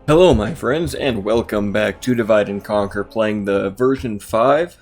Hello my friends, and welcome back to Divide and Conquer, playing the version 5.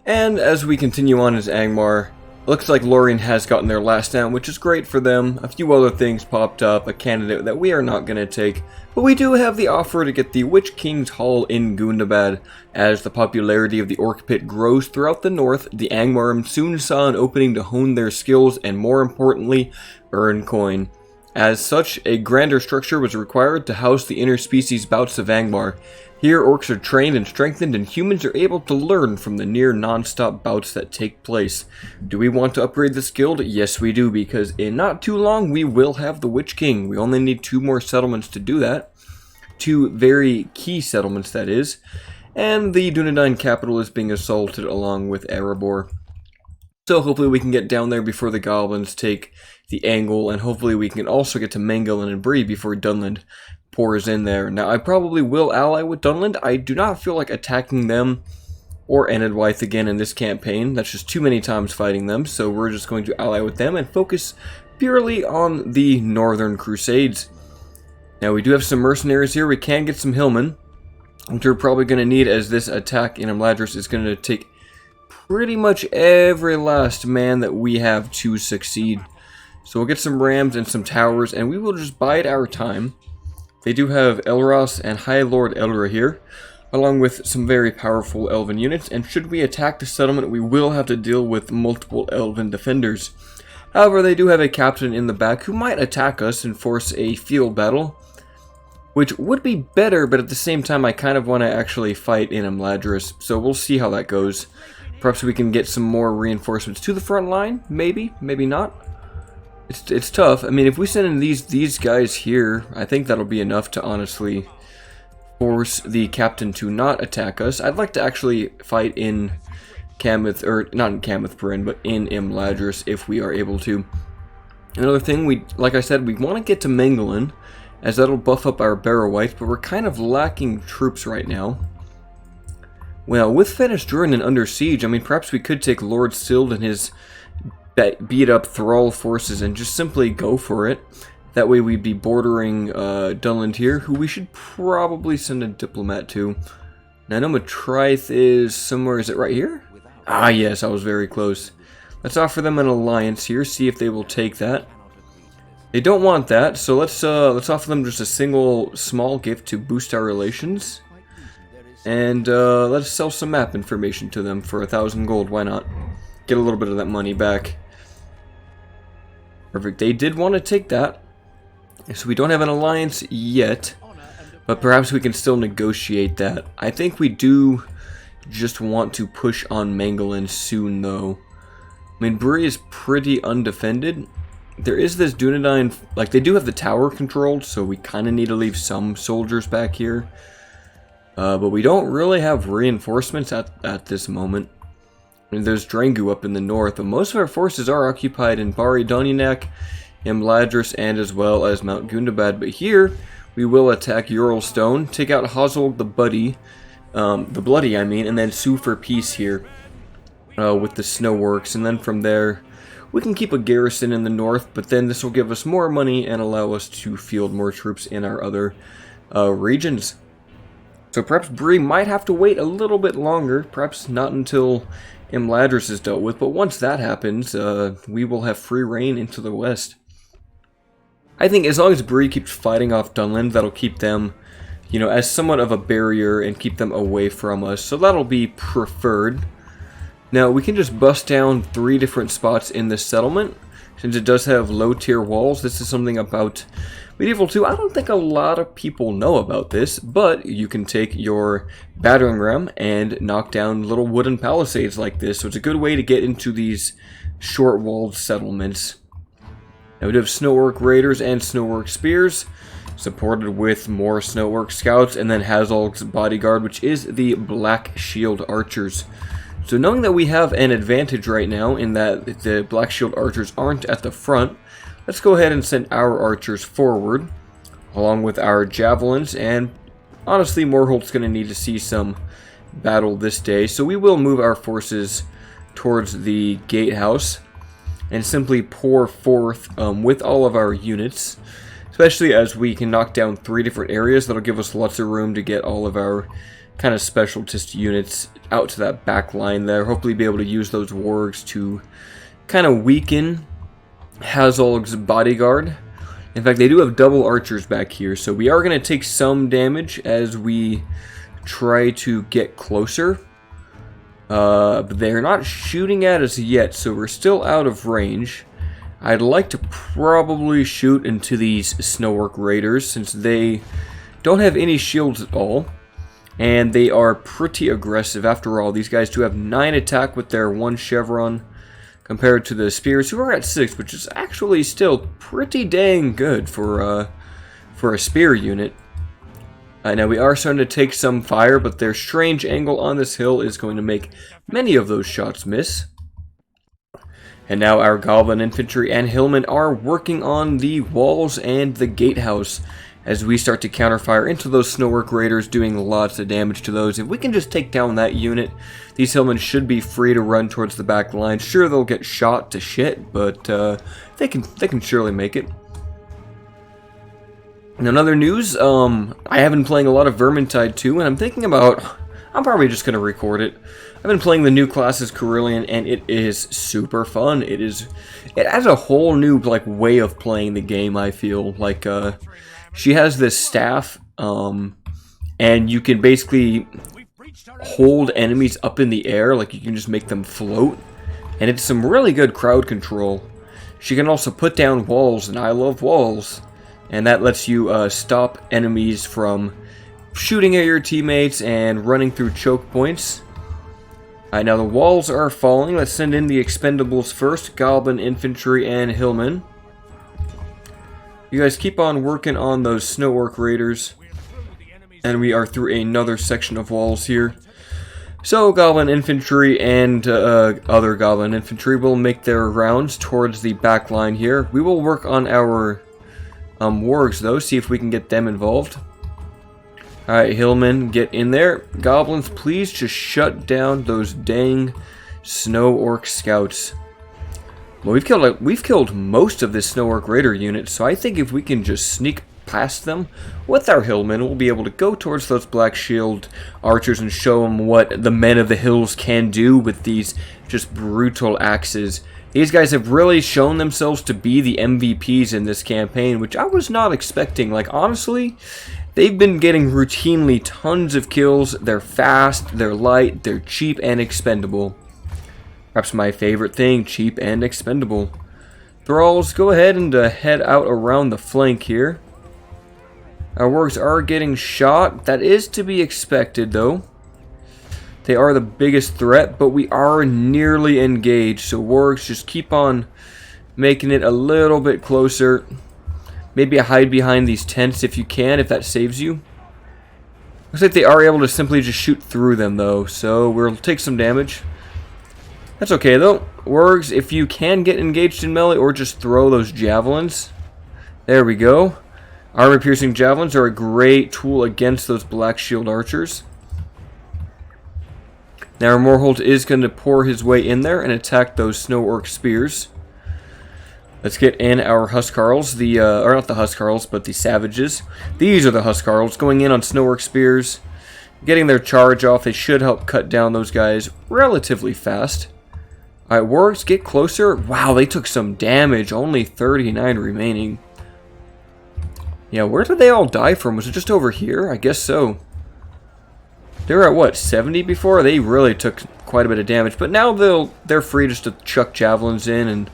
And as we continue on as Angmar, looks like Lorien has gotten their last down, which is great for them. A few other things popped up, a candidate that we are not going to take, but we do have the offer to get the Witch King's Hall in Gundabad. As the popularity of the Orc Pit grows throughout the north, the Angmar soon saw an opening to hone their skills and, more importantly, earn coin. As such, a grander structure was required to house the interspecies bouts of Angmar. Here, orcs are trained and strengthened, and humans are able to learn from the near non-stop bouts that take place. Do we want to upgrade this guild? Yes, we do, because in not too long, we will have the Witch King. We only need 2 more settlements to do that. 2 very key settlements, that is. And the Dunedain capital is being assaulted along with Eriador. So hopefully we can get down there before the goblins take the angle, and hopefully we can also get to Mangalin and Bree before Dunland pours in there. Now, I probably will ally with Dunland. I do not feel like attacking them or Enedwythe again in this campaign. That's just too many times fighting them, so we're just going to ally with them and focus purely on the Northern Crusades. Now, we do have some mercenaries here. We can get some hillmen, which we're probably going to need, as this attack in Imladris is going to take pretty much every last man that we have to succeed. So we'll get some rams and some towers, and we will just bide our time. They do have Elros and High Lord Elra here, along with some very powerful elven units, and should we attack the settlement, we will have to deal with multiple elven defenders. However, they do have a captain in the back who might attack us and force a field battle, which would be better, but at the same time I kind of want to actually fight in Imladris, so we'll see how that goes. Perhaps we can get some more reinforcements to the front line, maybe, maybe not. It's tough. I mean, if we send in these guys here, I think that'll be enough to honestly force the captain to not attack us. I'd like to actually fight in Camith, or not in Camith Perin, but in Imladris if we are able to. Another thing, like I said, we want to get to Mangalin, as that'll buff up our barrow wights, but we're kind of lacking troops right now. Well, with Fennis Jordan under siege, I mean, perhaps we could take Lord Sild and his beat up thrall forces and just simply go for it. That way we'd be bordering Dunland here, who we should probably send a diplomat to. Now I know Matrice is somewhere, is it right here? Ah yes, I was very close. Let's offer them an alliance here, see if they will take that. They don't want that, so let's offer them just a single small gift to boost our relations. And let's sell some map information to them for 1,000 gold, why not? Get a little bit of that money back. Perfect, they did want to take that. So we don't have an alliance yet, but perhaps we can still negotiate that. I think we do just want to push on Mangalin soon, though. I mean, Bree is pretty undefended. There is this Dunedain, like, they do have the tower controlled, so we kind of need to leave some soldiers back here. But we don't really have reinforcements at this moment. I mean, there's Drangu up in the north, but most of our forces are occupied in Bari Donyanak, Imladris, and as well as Mount Gundabad. But here, we will attack Uralstone, take out Hosel the Bloody, and then sue for peace here with the Snowworks. And then from there, we can keep a garrison in the north, but then this will give us more money and allow us to field more troops in our other regions. So perhaps Bree might have to wait a little bit longer, perhaps not until Imladris is dealt with, but once that happens, we will have free reign into the west. I think as long as Bree keeps fighting off Dunland, that'll keep them, you know, as somewhat of a barrier and keep them away from us, so that'll be preferred. Now, we can just bust down 3 different spots in this settlement, since it does have low-tier walls. This is something about Medieval 2. I don't think a lot of people know about this, but you can take your battering ram and knock down little wooden palisades like this, so it's a good way to get into these short-walled settlements. Now we do have Snowwork Raiders and Snowwork Spears, supported with more Snowwork Scouts, and then Hazal's Bodyguard, which is the Black Shield Archers. So knowing that we have an advantage right now in that the Black Shield Archers aren't at the front, let's go ahead and send our archers forward, along with our javelins, and honestly, Morholt's going to need to see some battle this day, so we will move our forces towards the gatehouse, and simply pour forth with all of our units. Especially as we can knock down 3 different areas, that'll give us lots of room to get all of our kind of specialist units out to that back line there. Hopefully be able to use those wargs to kind of weaken Hazolg's bodyguard. In fact, they do have double archers back here, so we are going to take some damage as we try to get closer. But they're not shooting at us yet, so we're still out of range. I'd like to probably shoot into these Snowwork Raiders, since they don't have any shields at all. And they are pretty aggressive. After all, these guys do have 9 attack with their 1 chevron, compared to the spears, who are at 6, which is actually still pretty dang good for a spear unit. Now we are starting to take some fire, but their strange angle on this hill is going to make many of those shots miss. And now our Goblin Infantry and Hillmen are working on the walls and the gatehouse as we start to counterfire into those Snowwork Raiders, doing lots of damage to those. If we can just take down that unit, these Hillmen should be free to run towards the back line. Sure, they'll get shot to shit, but they can surely make it. And in other news, I have been playing a lot of Vermintide 2, and I'm thinking about, I'm probably just going to record it. I've been playing the new class as Cardolan, and it is super fun. It adds a whole new way of playing the game. I feel like she has this staff, and you can basically hold enemies up in the air, like you can just make them float, and it's some really good crowd control. She can also put down walls, and I love walls, and that lets you stop enemies from shooting at your teammates and running through choke points. Alright, now the walls are falling. Let's send in the expendables first. Goblin Infantry and Hillmen. You guys keep on working on those Snowwork Raiders. And we are through another section of walls here. So Goblin Infantry and other Goblin Infantry will make their rounds towards the back line here. We will work on our wargs though, see if we can get them involved. Alright, Hillmen, get in there. Goblins, please just shut down those dang Snow Orc Scouts. Well, we've killed most of this Snowwork Raider unit, so I think if we can just sneak past them with our Hillmen, we'll be able to go towards those Black Shield archers and show them what the men of the hills can do with these just brutal axes. These guys have really shown themselves to be the MVPs in this campaign, which I was not expecting. Like, honestly, they've been getting routinely tons of kills. They're fast, they're light, they're cheap and expendable. Perhaps my favorite thing, cheap and expendable. Thralls, go ahead and head out around the flank here. Our wargs are getting shot. That is to be expected, though. They are the biggest threat, but we are nearly engaged. So wargs, just keep on making it a little bit closer. Maybe hide behind these tents if you can, if that saves you. Looks like they are able to simply just shoot through them, though. So we'll take some damage. That's okay, though. Wargs, if you can get engaged in melee or just throw those javelins. There we go. Armor-piercing javelins are a great tool against those Black Shield archers. Now Morholt is going to pour his way in there and attack those Snow Orc spears. Let's get in our Huskarls, or not the Huskarls, but the Savages. These are the Huskarls, going in on Snow Orc spears. Getting their charge off, they should help cut down those guys relatively fast. Alright, wargs, get closer. Wow, they took some damage, only 39 remaining. Yeah, where did they all die from? Was it just over here? I guess so. They were at, what, 70 before? They really took quite a bit of damage. But now they're free just to chuck javelins in and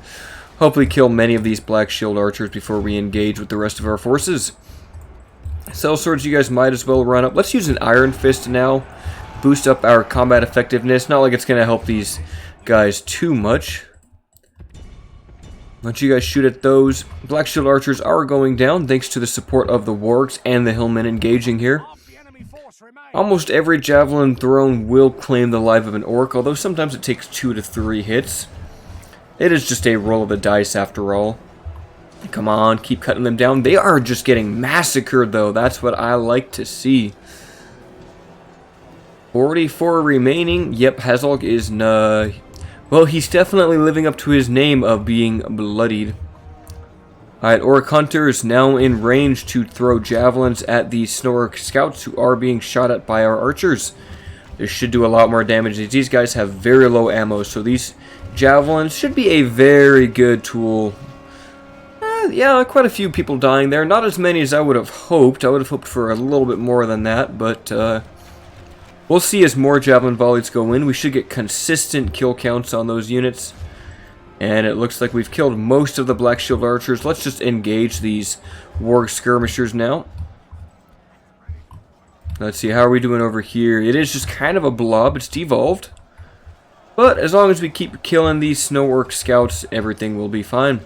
hopefully kill many of these Black Shield archers before we engage with the rest of our forces. Sellswords, you guys might as well run up. Let's use an Iron Fist now. Boost up our combat effectiveness. Not like it's going to help these guys too much. Let you guys shoot at those. Black Shield archers are going down thanks to the support of the wargs and the hillmen engaging here. Almost every javelin thrown will claim the life of an orc, although sometimes it takes 2 to 3 hits. It is just a roll of the dice after all. Come on, keep cutting them down. They are just getting massacred though. That's what I like to see. 44 remaining. Yep, Hazolg is well, he's definitely living up to his name of being bloodied. Alright, Orc Hunter is now in range to throw javelins at these Snork scouts who are being shot at by our archers. This should do a lot more damage. These guys have very low ammo, so these javelins should be a very good tool. Yeah, quite a few people dying there. Not as many as I would have hoped. I would have hoped for a little bit more than that, but we'll see as more javelin volleys go in. We should get consistent kill counts on those units. And it looks like we've killed most of the Black Shield archers. Let's just engage these warg skirmishers now. Let's see, how are we doing over here? It is just kind of a blob. It's devolved. But as long as we keep killing these snow orc scouts, everything will be fine.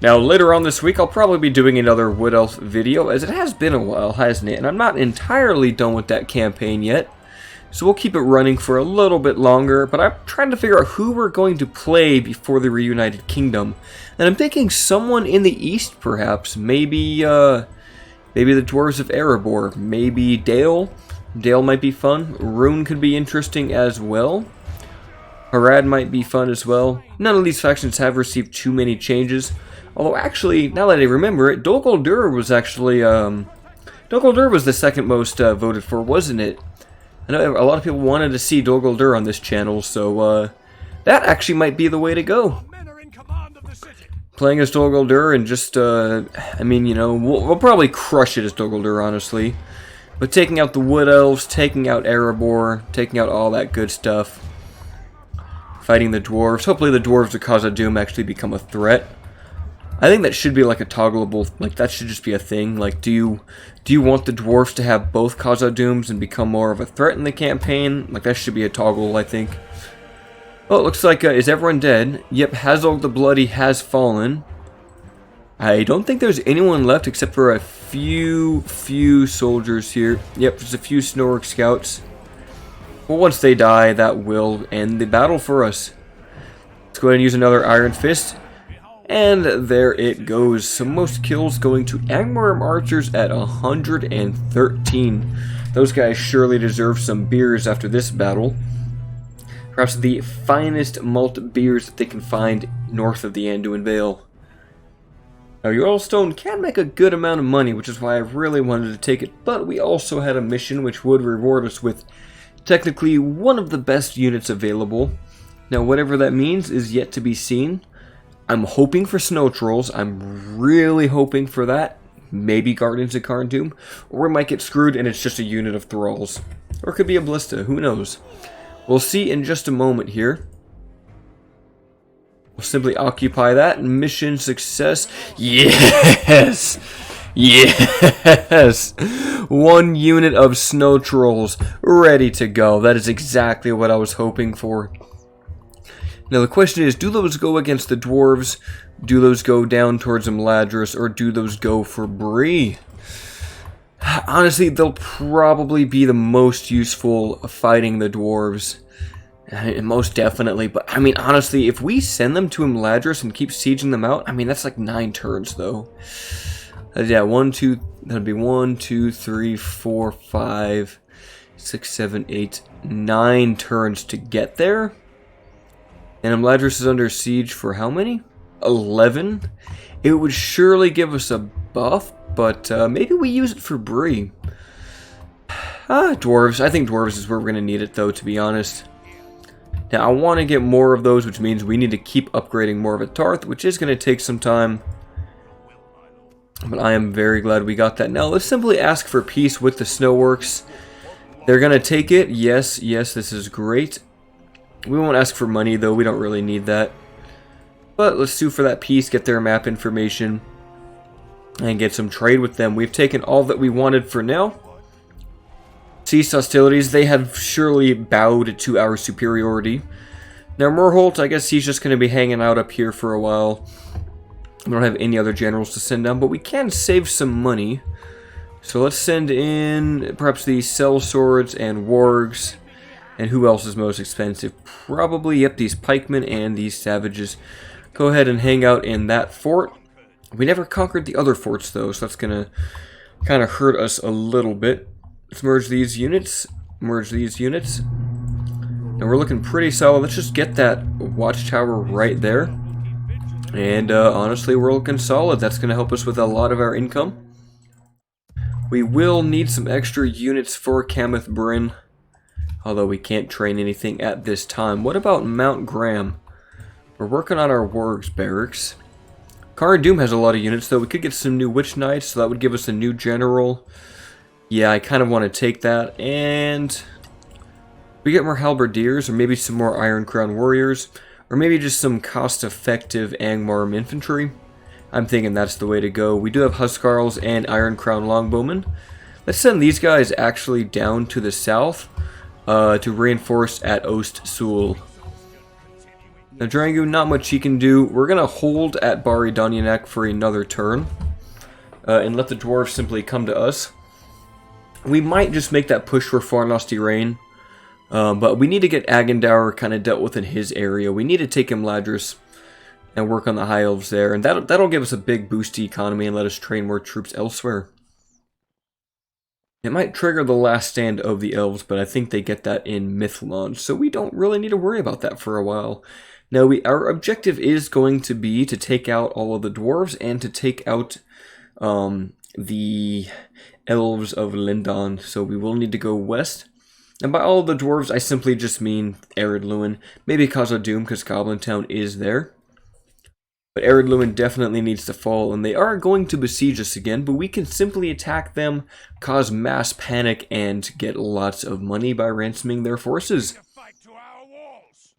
Now, later on this week, I'll probably be doing another Wood Elf video, as it has been a while, hasn't it? And I'm not entirely done with that campaign yet. So we'll keep it running for a little bit longer, but I'm trying to figure out who we're going to play before the Reunited Kingdom. And I'm thinking someone in the east, perhaps. Maybe the Dwarves of Eriador. Maybe Dale. Dale might be fun. Rune could be interesting as well. Harad might be fun as well. None of these factions have received too many changes. Although, actually, now that I remember it, Dol Guldur was actually, Dol Guldur was the second most voted for, wasn't it? I know a lot of people wanted to see Dol Guldur on this channel, so, that actually might be the way to go. Playing as Dol Guldur and just, I mean, you know, we'll probably crush it as Dol Guldur, honestly. But taking out the Wood Elves, taking out Erebor, taking out all that good stuff. Fighting the Dwarves. Hopefully the Dwarves of Khazad-dûm actually become a threat. I think that should be like a toggleable, like that should just be a thing. Like, do you want the Dwarfs to have both Khazad-dûms and become more of a threat in the campaign? Like, that should be a toggle, I think. Oh, it looks like, is everyone dead? Yep, Hazog the Bloody has fallen. I don't think there's anyone left except for a few soldiers here. Yep, just a few Snork scouts. Well, once they die, that will end the battle for us. Let's go ahead and use another Iron Fist. And there it goes. So most kills going to Angmar archers at 113. Those guys surely deserve some beers after this battle. Perhaps the finest malt beers that they can find north of the Anduin Vale. Now, Yellowstone can make a good amount of money, which is why I really wanted to take it. But we also had a mission which would reward us with technically one of the best units available. Now, whatever that means is yet to be seen. I'm hoping for Snow Trolls. I'm really hoping for that. Maybe Guardians of Cardolan, or we might get screwed and it's just a unit of Thralls. Or it could be a Ballista, who knows. We'll see in just a moment here. We'll simply occupy that. Mission success. Yes! Yes! One unit of Snow Trolls ready to go. That is exactly what I was hoping for. Now the question is, do those go against the Dwarves? Do those go down towards Imladris? Or do those go for Bree? Honestly, they'll probably be the most useful fighting the Dwarves. Most definitely. But, I mean, honestly, if we send them to Imladris and keep sieging them out, I mean, that's like 9 turns, though. Yeah, 1, 2, that'd be 1, 2, 3, 4, 5, 6, 7, 8, 9 turns to get there. And Imladris is under siege for how many? 11? It would surely give us a buff, but maybe we use it for Bree. Dwarves. I think Dwarves is where we're going to need it, though, to be honest. Now, I want to get more of those, which means we need to keep upgrading more of a Tarth, which is going to take some time. But I am very glad we got that. Now, let's simply ask for peace with the Snowworks. They're going to take it. Yes, yes, this is great. We won't ask for money, though. We don't really need that. But let's sue for that peace, get their map information, and get some trade with them. We've taken all that we wanted for now. Ceased hostilities. They have surely bowed to our superiority. Now, Morholt, I guess he's just going to be hanging out up here for a while. We don't have any other generals to send down, but we can save some money. So let's send in perhaps the sellswords and wargs. And who else is most expensive? Probably, yep, these pikemen and these savages. Go ahead and hang out in that fort. We never conquered the other forts, though, so that's going to kind of hurt us a little bit. Let's merge these units. Merge these units. And we're looking pretty solid. Let's just get that watchtower right there. And honestly, we're looking solid. That's going to help us with a lot of our income. We will need some extra units for Cameth Bryn, although we can't train anything at this time. What about Mount Graham? We're working on our Wargs barracks. Cara Doom has a lot of units, though. We could get some new Witch Knights, so that would give us a new general. Yeah, I kind of want to take that. And we get more Halberdiers, or maybe some more Iron Crown Warriors, or maybe just some cost-effective Angmar infantry. I'm thinking that's the way to go. We do have Huskarls and Iron Crown Longbowmen. Let's send these guys actually down to the south to reinforce at Ost-Sul. Now, Drangu, not much he can do. We're going to hold at Bari Danyanek for another turn and let the Dwarves simply come to us. We might just make that push for Farnosti Rain, but we need to get Agandaur kind of dealt with in his area. We need to take him Ladris and work on the High Elves there, and that'll give us a big boost to economy and let us train more troops elsewhere. It might trigger the last stand of the Elves, but I think they get that in Mythlon, so we don't really need to worry about that for a while. Now, our objective is going to be to take out all of the Dwarves and to take out the Elves of Lindon, so we will need to go west. And by all of the Dwarves, I simply just mean Eredluin, maybe Khazad-dûm, because Goblin Town is there. But Eredluin definitely needs to fall, and they are going to besiege us again, but we can simply attack them, cause mass panic, and get lots of money by ransoming their forces.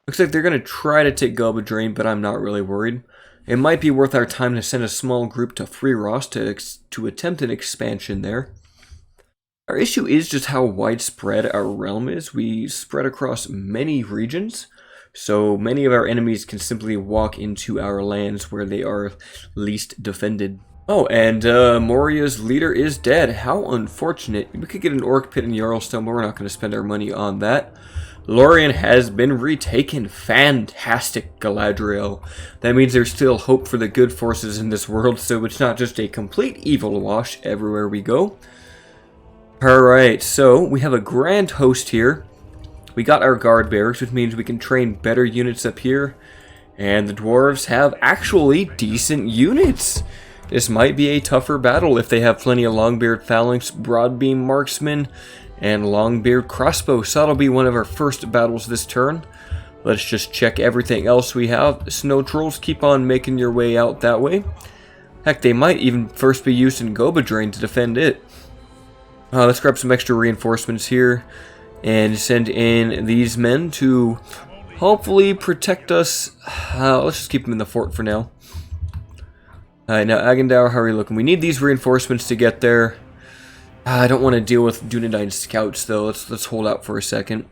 Looks like they're going to try to take Galbadrain, but I'm not really worried. It might be worth our time to send a small group to Freeross to attempt an expansion there. Our issue is just how widespread our realm is. We spread across many regions, so many of our enemies can simply walk into our lands where they are least defended. Oh, and Moria's leader is dead. How unfortunate. We could get an Orc Pit in Jarlstone, but we're not going to spend our money on that. Lorien has been retaken. Fantastic, Galadriel. That means there's still hope for the good forces in this world, so it's not just a complete evil wash everywhere we go. Alright, so we have a grand host here. We got our guard barracks, which means we can train better units up here. And the dwarves have actually decent units. This might be a tougher battle if they have plenty of Longbeard Phalanx, Broadbeam Marksmen, and Longbeard Crossbow. So that'll be one of our first battles this turn. Let's just check everything else we have. Snow Trolls, keep on making your way out that way. Heck, they might even first be used in Galbadrain to defend it. Let's grab some extra reinforcements here and send in these men to hopefully protect us. Let's just keep them in the fort for now. Alright, now Agandaur, how are you looking? We need these reinforcements to get there. I don't want to deal with Dunedain scouts though. Let's hold out for a second.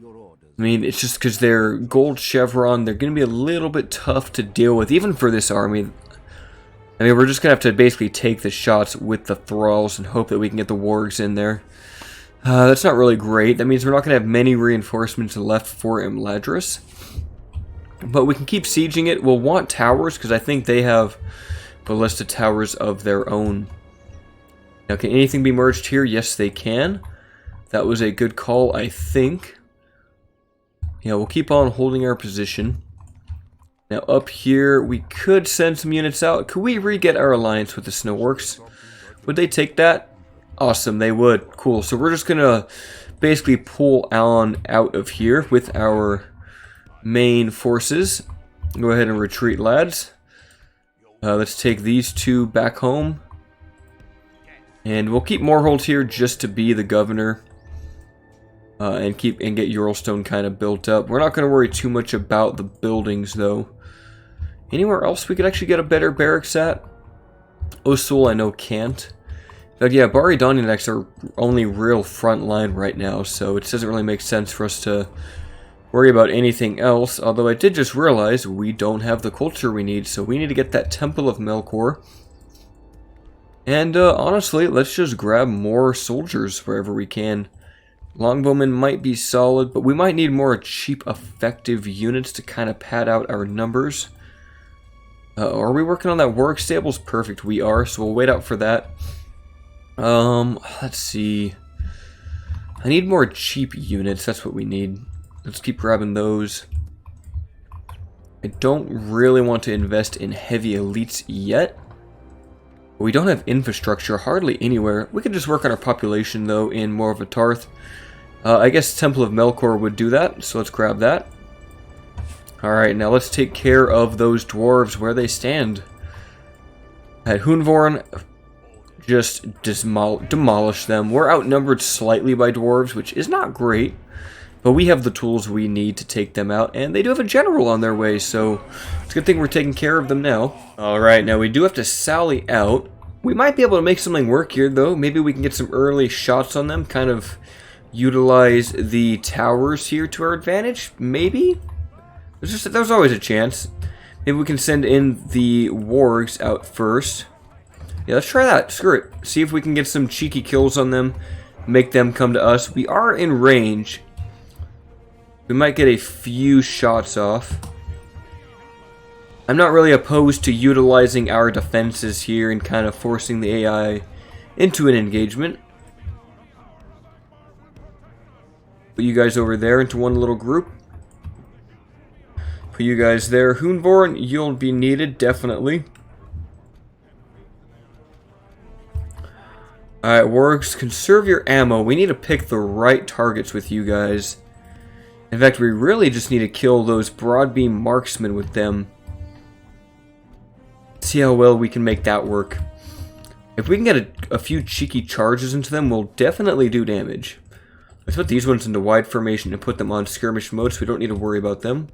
I mean, it's just because they're gold chevron. They're going to be a little bit tough to deal with, even for this army. I mean, we're just going to have to basically take the shots with the thralls and hope that we can get the wargs in there. That's not really great. That means we're not going to have many reinforcements left for Imladris. But we can keep sieging it. We'll want towers, because I think they have ballista towers of their own. Now, can anything be merged here? Yes, they can. That was a good call, I think. Yeah, we'll keep on holding our position. Now up here, we could send some units out. Could we re-get our alliance with the Snowworks? Would they take that? Awesome, they would. Cool, so we're just going to basically pull on out of here with our main forces. Go ahead and retreat, lads. Let's take these two back home. And we'll keep Morhold here just to be the governor. And get Jarlstone kind of built up. We're not going to worry too much about the buildings, though. Anywhere else we could actually get a better barracks at? Osul, I know, can't. But yeah, Bari Danyanek's our only real front line right now, so it doesn't really make sense for us to worry about anything else. Although I did just realize we don't have the culture we need, so we need to get that Temple of Melkor. And honestly, let's just grab more soldiers wherever we can. Longbowmen might be solid, but we might need more cheap, effective units to kind of pad out our numbers. Are we working on that work stables? Perfect, we are, so we'll wait out for that. Let's see. I need more cheap units, that's what we need. Let's keep grabbing those. I don't really want to invest in heavy elites yet. We don't have infrastructure hardly anywhere. We could just work on our population, though, in more of a Tarth. I guess Temple of Melkor would do that, so let's grab that. Alright, now let's take care of those dwarves where they stand. At Hunvorn, just demolish them. We're outnumbered slightly by dwarves, which is not great. But we have the tools we need to take them out, and they do have a general on their way, so it's a good thing we're taking care of them now. Alright, now we do have to sally out. We might be able to make something work here, though. Maybe we can get some early shots on them, kind of utilize the towers here to our advantage, maybe? There's always a chance. Maybe we can send in the wargs out first. Yeah, let's try that. Screw it. See if we can get some cheeky kills on them, make them come to us. We are in range. We might get a few shots off. I'm not really opposed to utilizing our defenses here and kind of forcing the AI into an engagement. Put you guys over there into one little group. Put you guys there. Hunvorn, you'll be needed, definitely. Alright, wargs, conserve your ammo. We need to pick the right targets with you guys. In fact, we really just need to kill those broadbeam marksmen with them. See how well we can make that work. If we can get a few cheeky charges into them, we'll definitely do damage. Let's put these ones into wide formation and put them on skirmish mode so we don't need to worry about them.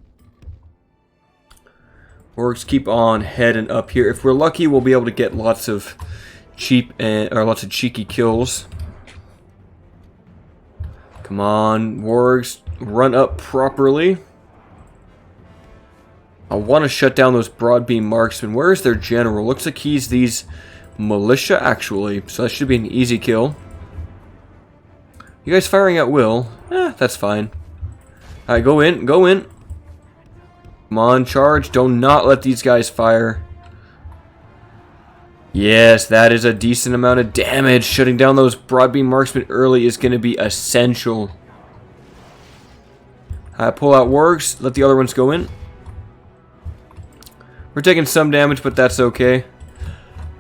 Orcs keep on heading up here. If we're lucky, we'll be able to get lots of cheeky kills. Come on, wargs, run up properly. I want to shut down those broadbeam marksmen. Where is their general? Looks like he's these militia, actually. So that should be an easy kill. You guys firing at will? That's fine. Alright, go in, go in. Come on, charge. Do not let these guys fire. Yes, that is a decent amount of damage. Shutting down those broadbeam marksmen early is going to be essential. Pull out wargs. Let the other ones go in. We're taking some damage, but that's okay.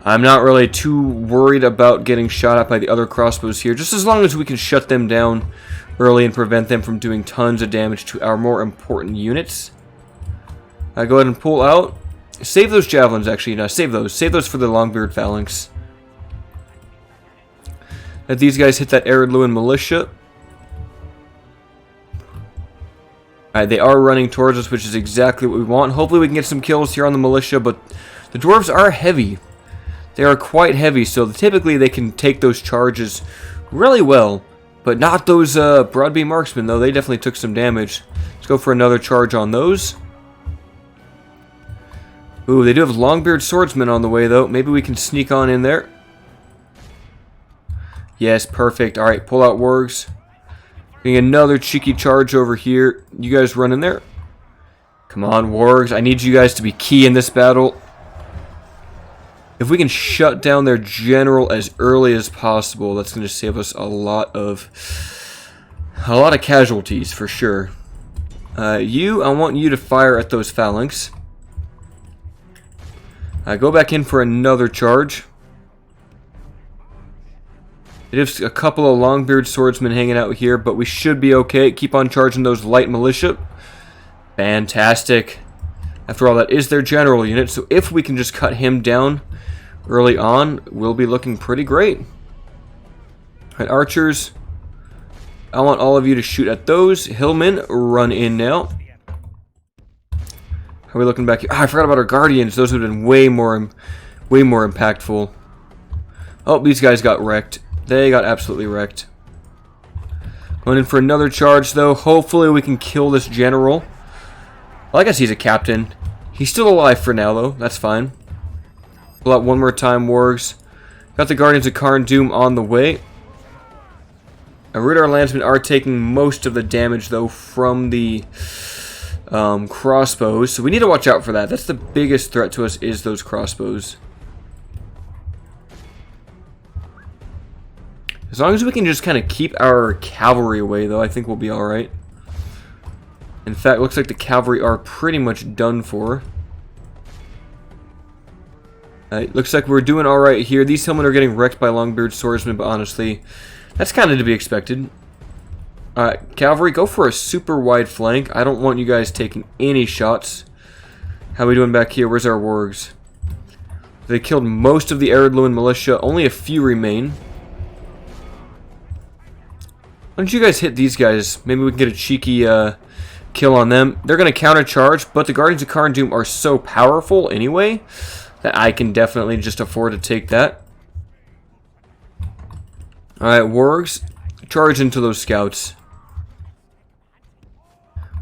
I'm not really too worried about getting shot at by the other crossbows here. Just as long as we can shut them down early and prevent them from doing tons of damage to our more important units. Go ahead and pull out. Save those javelins, actually. No, save those. Save those for the Longbeard Phalanx. Let these guys hit that Eriador militia. Alright, they are running towards us, which is exactly what we want. Hopefully we can get some kills here on the militia, but the dwarves are heavy. They are quite heavy, so typically they can take those charges really well. But not those broadbeam marksmen, though. They definitely took some damage. Let's go for another charge on those. Ooh, they do have Longbeard swordsmen on the way, though. Maybe we can sneak on in there. Yes, perfect. Alright, pull out wargs. Getting another cheeky charge over here. You guys run in there. Come on, wargs. I need you guys to be key in this battle. If we can shut down their general as early as possible, that's going to save us a lot of casualties, for sure. I want you to fire at those phalanx. Go back in for another charge. It is a couple of Longbeard swordsmen hanging out here, but we should be okay. Keep on charging those light militia. Fantastic. After all, that is their general unit, so if we can just cut him down early on, we'll be looking pretty great. Alright, archers. I want all of you to shoot at those. Hillmen, run in now. How are we looking back here? Oh, I forgot about our guardians. Those would have been way more impactful. Oh, these guys got wrecked. They got absolutely wrecked. Going in for another charge, though. Hopefully we can kill this general. Well, I guess he's a captain. He's still alive for now, though. That's fine. Pull out one more time, wargs. Got the Guardians of Cardolan on the way. Rhudaur landsmen are taking most of the damage, though, from the crossbows. So we need to watch out for that. That's the biggest threat to us, is those crossbows. As long as we can just kind of keep our cavalry away, though, I think we'll be alright. In fact, looks like the cavalry are pretty much done for. Looks like we're doing alright here. These hillmen are getting wrecked by Longbeard swordsmen, but honestly, that's kind of to be expected. Alright, cavalry, go for a super wide flank. I don't want you guys taking any shots. How are we doing back here? Where's our wargs? They killed most of the Eriador militia. Only a few remain. Why don't you guys hit these guys? Maybe we can get a cheeky kill on them. They're going to countercharge, but the Guardians of Cardolan are so powerful anyway that I can definitely just afford to take that. Alright, wargs, charge into those scouts.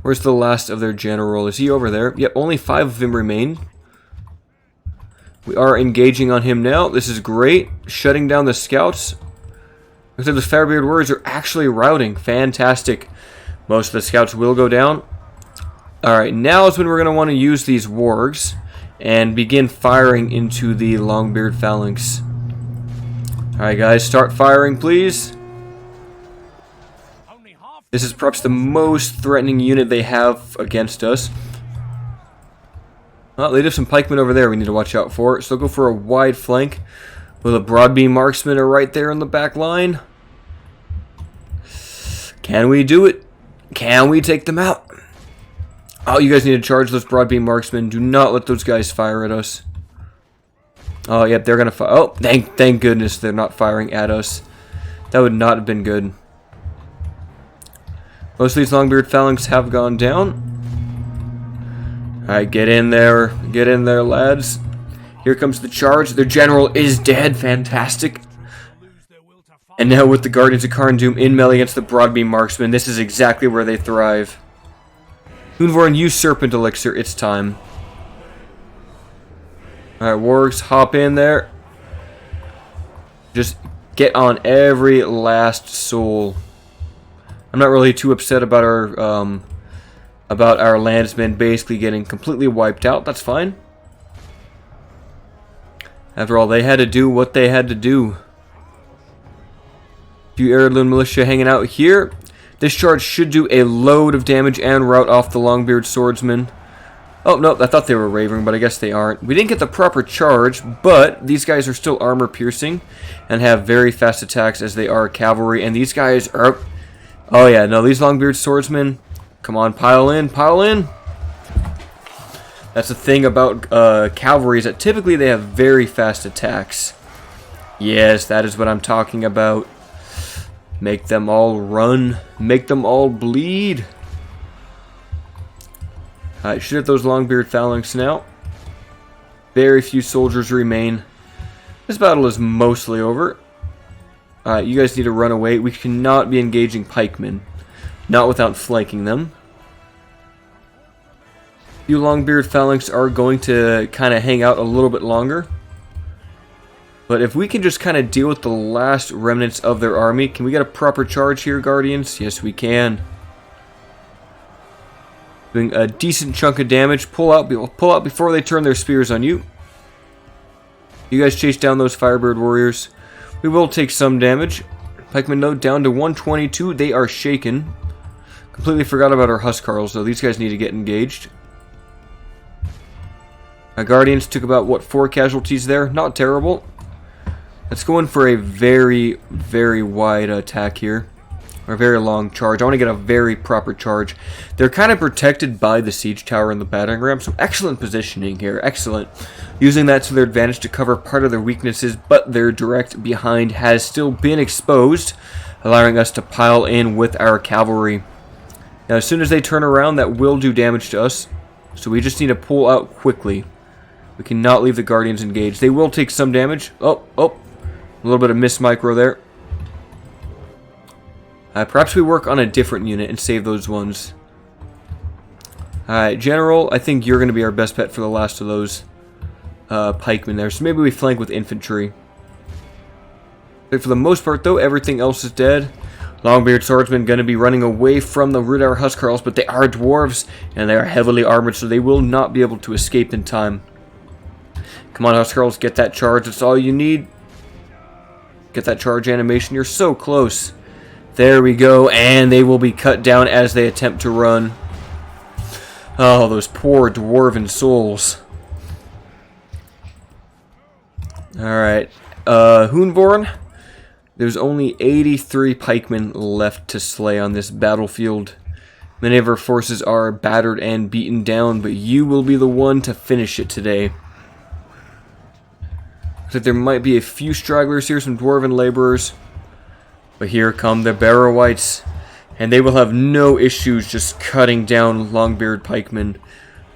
Where's the last of their general? Is he over there? Yep, only 5 of him remain. We are engaging on him now. This is great. Shutting down the scouts. Looks like the Firebeard warriors are actually routing. Fantastic. Most of the scouts will go down. Alright, now is when we're going to want to use these wargs and begin firing into the Longbeard Phalanx. Alright guys, start firing please. This is perhaps the most threatening unit they have against us. Well, they have some pikemen over there we need to watch out for. So go for a wide flank with a broadbeam marksman are right there in the back line. Can we do it? Can we take them out? Oh, you guys need to charge those broadbeam marksmen. Do not let those guys fire at us. Oh, yep, they're gonna fire. Oh, thank goodness they're not firing at us. That would not have been good. Most of these Longbeard Phalanx have gone down. Alright, get in there. Get in there, lads. Here comes the charge. Their general is dead. Fantastic. And now with the Guardians of Cardolan in melee against the Broadbeam Marksmen, this is exactly where they thrive. Unvorn, use Serpent Elixir. It's time. Alright, wargs, hop in there. Just get on every last soul. I'm not really too upset about our landsmen basically getting completely wiped out. That's fine. After all, they had to do what they had to do. A few Eriador militia hanging out here. This charge should do a load of damage and rout off the Longbeard swordsmen. Oh, no, I thought they were raving, but I guess they aren't. We didn't get the proper charge, but these guys are still armor piercing and have very fast attacks as they are cavalry. And these guys are... Oh yeah, no, these Longbeard swordsmen, come on, pile in, pile in. That's the thing about cavalry is that typically they have very fast attacks. Yes, that is what I'm talking about. Make them all run, make them all bleed. Alright, shoot at those Longbeard Phalanx now. Very few soldiers remain. This battle is mostly over. Alright, you guys need to run away. We cannot be engaging pikemen. Not without flanking them. You Longbeard Phalanx are going to kind of hang out a little bit longer. But if we can just kind of deal with the last remnants of their army. Can we get a proper charge here, Guardians? Yes, we can. Doing a decent chunk of damage. Pull out before they turn their spears on you. You guys chase down those Firebird warriors. We will take some damage. Pikemen note down to 122. They are shaken. Completely forgot about our Huskarls, though. These guys need to get engaged. Our Guardians took about, what, 4 casualties there? Not terrible. Let's go in for a very, very wide attack here. Or a very long charge. I want to get a very proper charge. They're kind of protected by the siege tower and the battering ram, so excellent positioning here. Excellent. Using that to their advantage to cover part of their weaknesses, but their direct behind has still been exposed, allowing us to pile in with our cavalry. Now, as soon as they turn around, that will do damage to us, so we just need to pull out quickly. We cannot leave the Guardians engaged. They will take some damage. Oh, a little bit of miss micro there. Perhaps we work on a different unit and save those ones. Alright, General, I think you're going to be our best bet for the last of those pikemen there. So maybe we flank with infantry. But for the most part, though, everything else is dead. Longbeard swordsmen going to be running away from the Rhudaur Huskarls, but they are dwarves, and they are heavily armored, so they will not be able to escape in time. Come on, Huskarls, get that charge. That's all you need. Get that charge animation. You're so close. There we go, and they will be cut down as they attempt to run. Oh, those poor dwarven souls. Alright. Hoonborn. There's only 83 pikemen left to slay on this battlefield. Many of our forces are battered and beaten down, but you will be the one to finish it today. Looks like there might be a few stragglers here, some dwarven laborers. But here come the barrow wights, and they will have no issues just cutting down Longbeard pikemen,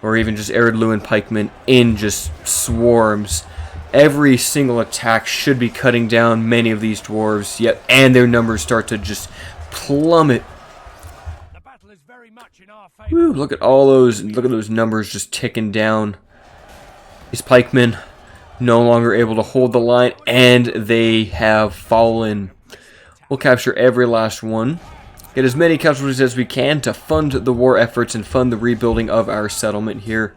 or even just Eriador pikemen in just swarms. Every single attack should be cutting down many of these dwarves, yet, and their numbers start to just plummet. The battle is very much in our favor. Woo, look at those numbers just ticking down. These pikemen no longer able to hold the line, and they have fallen. We'll capture every last one. Get as many casualties as we can to fund the war efforts and fund the rebuilding of our settlement here.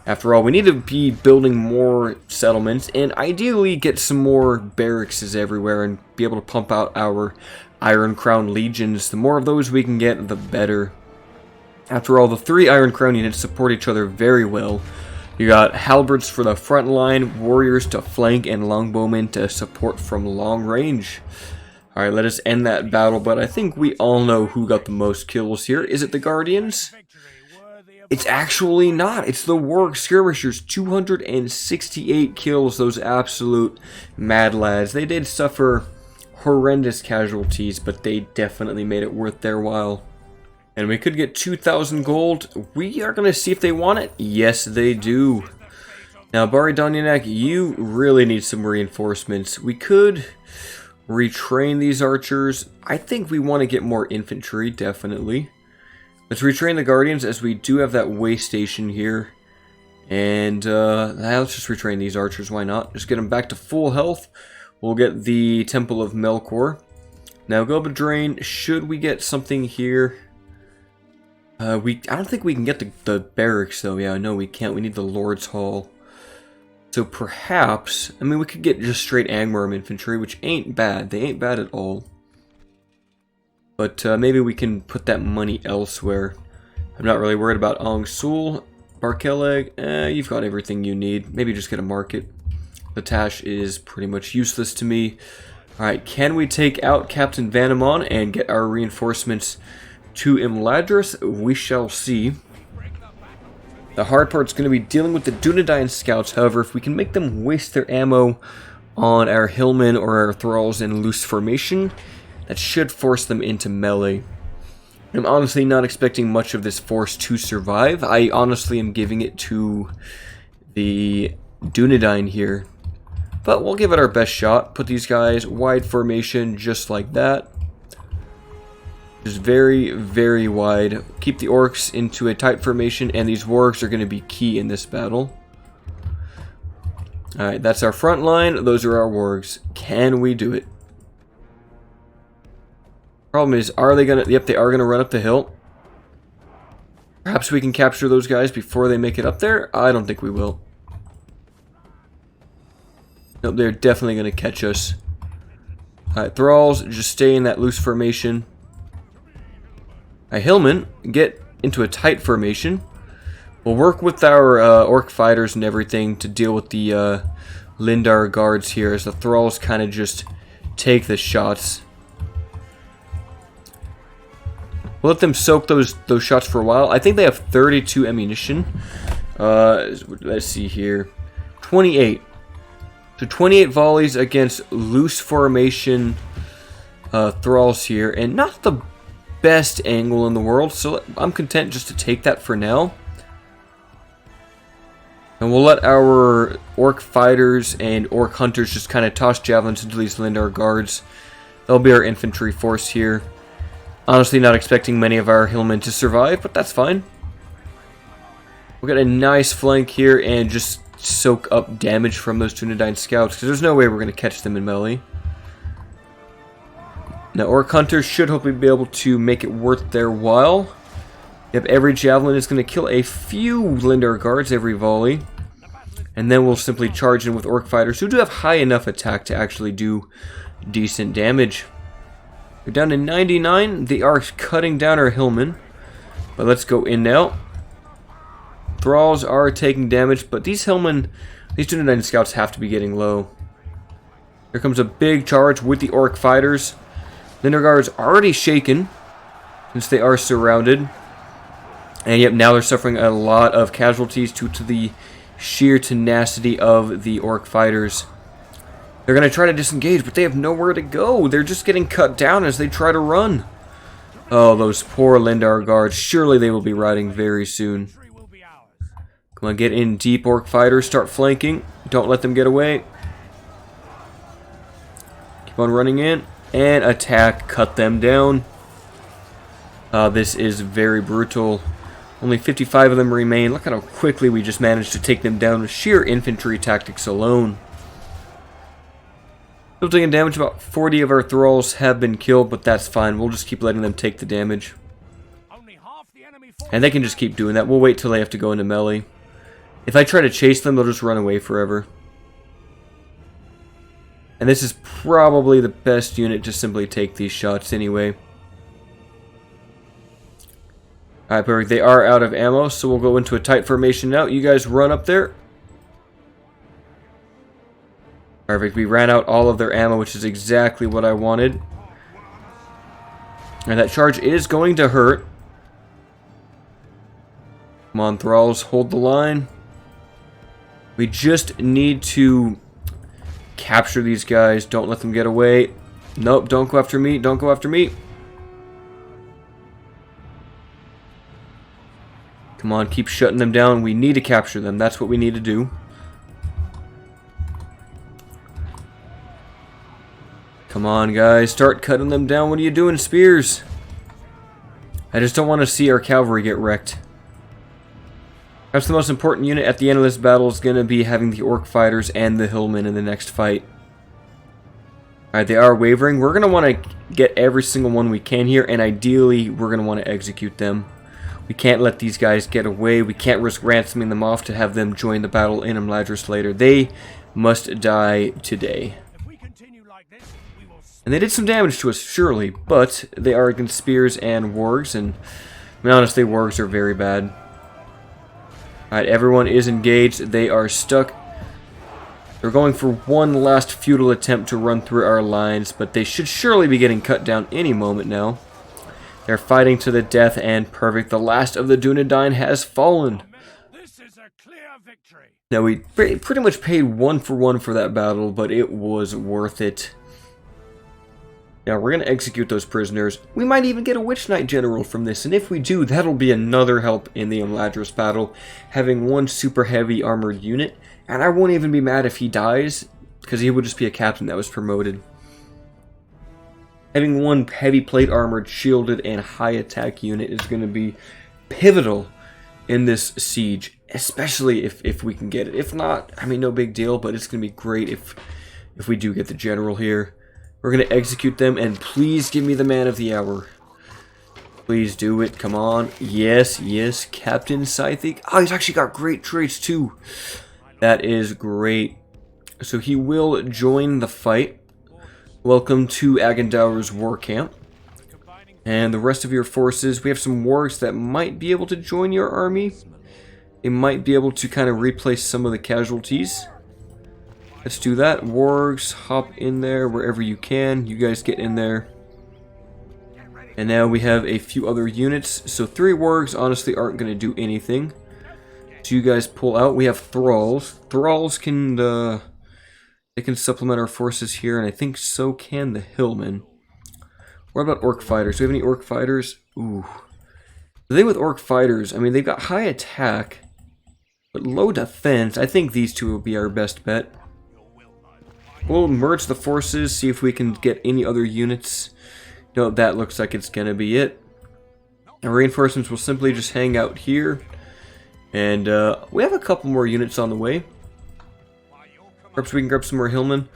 After all, we need to be building more settlements and ideally get some more barracks everywhere and be able to pump out our Iron Crown legions. The more of those we can get, the better. After all, the 3 Iron Crown units support each other very well. You got halberds for the front line, warriors to flank, and longbowmen to support from long range. Alright, let us end that battle, but I think we all know who got the most kills here. Is it the Guardians? It's actually not. It's the Warg Skirmishers. 268 kills, those absolute mad lads. They did suffer horrendous casualties, but they definitely made it worth their while. And we could get 2,000 gold. We are going to see if they want it. Yes, they do. Now, Baridonyanak, you really need some reinforcements. We could retrain these archers. I think we want to get more infantry, definitely. Let's retrain the Guardians, as we do have that way station here. And let's just retrain these archers, why not? Just get them back to full health. We'll get the Temple of Melkor. Now, Gobeldrain, should we get something here? I don't think we can get the barracks, though. Yeah, no, we can't. We need the Lord's Hall. So perhaps, I mean, we could get just straight Angmar infantry, which ain't bad. They ain't bad at all. But maybe we can put that money elsewhere. I'm not really worried about Ong Sul. Barkeleg, you've got everything you need. Maybe just get a market. Latash is pretty much useless to me. Alright, can we take out Captain Vanamon and get our reinforcements to Imladris? We shall see. The hard part's going to be dealing with the Dunedain scouts. However, if we can make them waste their ammo on our hillmen or our thralls in loose formation, that should force them into melee. I'm honestly not expecting much of this force to survive. I honestly am giving it to the Dunedain here. But we'll give it our best shot. Put these guys wide formation just like that. Just very, very wide. Keep the orcs into a tight formation, and these wargs are going to be key in this battle. Alright, that's our front line. Those are our wargs. Can we do it? Problem is, are they gonna... Yep, they are gonna run up the hill. Perhaps we can capture those guys before they make it up there? I don't think we will. Nope, they're definitely gonna catch us. Alright, thralls, just stay in that loose formation. Hillmen, get into a tight formation. We'll work with our orc fighters and everything to deal with the Lindar guards here, as the thralls kind of just take the shots. We'll let them soak those shots for a while. I think they have 32 ammunition. Let's see here. 28. So 28 volleys against loose formation thralls here. And not the best angle in the world, so I'm content just to take that for now. And we'll let our orc fighters and orc hunters just kind of toss javelins into these Lindar guards. They'll be our infantry force here. Honestly, not expecting many of our hillmen to survive, but that's fine. We'll get a nice flank here and just soak up damage from those Dunedain scouts, because there's no way we're going to catch them in melee. Now, orc hunters should hopefully be able to make it worth their while. Yep, every javelin is going to kill a few Lindar guards every volley. And then we'll simply charge in with orc fighters who do have high enough attack to actually do decent damage. They're down to 99. They are cutting down our hillmen. But let's go in now. Thralls are taking damage, but these Hillmen, these Dunedain scouts have to be getting low. Here comes a big charge with the Orc fighters. Linderguard's already shaken, since they are surrounded. And yep, now they're suffering a lot of casualties due to the sheer tenacity of the Orc fighters. They're going to try to disengage, but they have nowhere to go. They're just getting cut down as they try to run. Oh, those poor Lindar guards. Surely they will be riding very soon. Come on, get in deep, Orc fighters. Start flanking. Don't let them get away. Keep on running in. And attack. Cut them down. This is very brutal. Only 55 of them remain. Look at how quickly we just managed to take them down with sheer infantry tactics alone. Still taking damage. About 40 of our thralls have been killed, but that's fine. We'll just keep letting them take the damage. And they can just keep doing that. We'll wait till they have to go into melee. If I try to chase them, they'll just run away forever. And this is probably the best unit to simply take these shots anyway. Alright, perfect. They are out of ammo, so we'll go into a tight formation now. You guys run up there. Perfect. We ran out all of their ammo, which is exactly what I wanted. And that charge is going to hurt. Come on, Thralls. Hold the line. We just need to capture these guys. Don't let them get away. Nope, don't go after me. Don't go after me. Come on, keep shutting them down. We need to capture them. That's what we need to do. Come on, guys. Start cutting them down. What are you doing, spears? I just don't want to see our cavalry get wrecked. Perhaps the most important unit at the end of this battle is going to be having the Orc fighters and the Hillmen in the next fight. Alright, they are wavering. We're going to want to get every single one we can here, and ideally, we're going to want to execute them. We can't let these guys get away. We can't risk ransoming them off to have them join the battle in Imladris later. They must die today. And they did some damage to us, surely, but they are against spears and wargs, and to be honest, the wargs are very bad. Alright, everyone is engaged. They are stuck. They're going for one last futile attempt to run through our lines, but they should surely be getting cut down any moment now. They're fighting to the death, and perfect. The last of the Dunedain has fallen. This is a clear victory. Now, we pretty much paid 1 for 1 for that battle, but it was worth it. Now, we're going to execute those prisoners. We might even get a Witch Knight General from this, and if we do, that'll be another help in the Imladris battle, having one super heavy armored unit, and I won't even be mad if he dies, because he would just be a captain that was promoted. Having one heavy plate armored, shielded, and high attack unit is going to be pivotal in this siege, especially if we can get it. If not, I mean, no big deal, but it's going to be great if we do get the general here. We're going to execute them, and please give me the man of the hour. Please do it. Come on. Yes, yes. Captain Scythic. Oh, he's actually got great traits, too. That is great. So he will join the fight. Welcome to Agandaur's war camp. And the rest of your forces, we have some wargs that might be able to join your army. They might be able to kind of replace some of the casualties. Let's do that. Wargs, hop in there wherever you can. You guys get in there. And now we have a few other units. So 3 wargs honestly aren't going to do anything. So you guys pull out. We have thralls. Thralls can they can supplement our forces here, and I think so can the hillmen. What about orc fighters? Do we have any orc fighters? Ooh. The thing with orc fighters, I mean, they've got high attack, but low defense. I think these two will be our best bet. We'll merge the forces, see if we can get any other units. No, that looks like it's going to be it. Our reinforcements will simply just hang out here. And we have a couple more units on the way. Perhaps we can grab some more hillmen.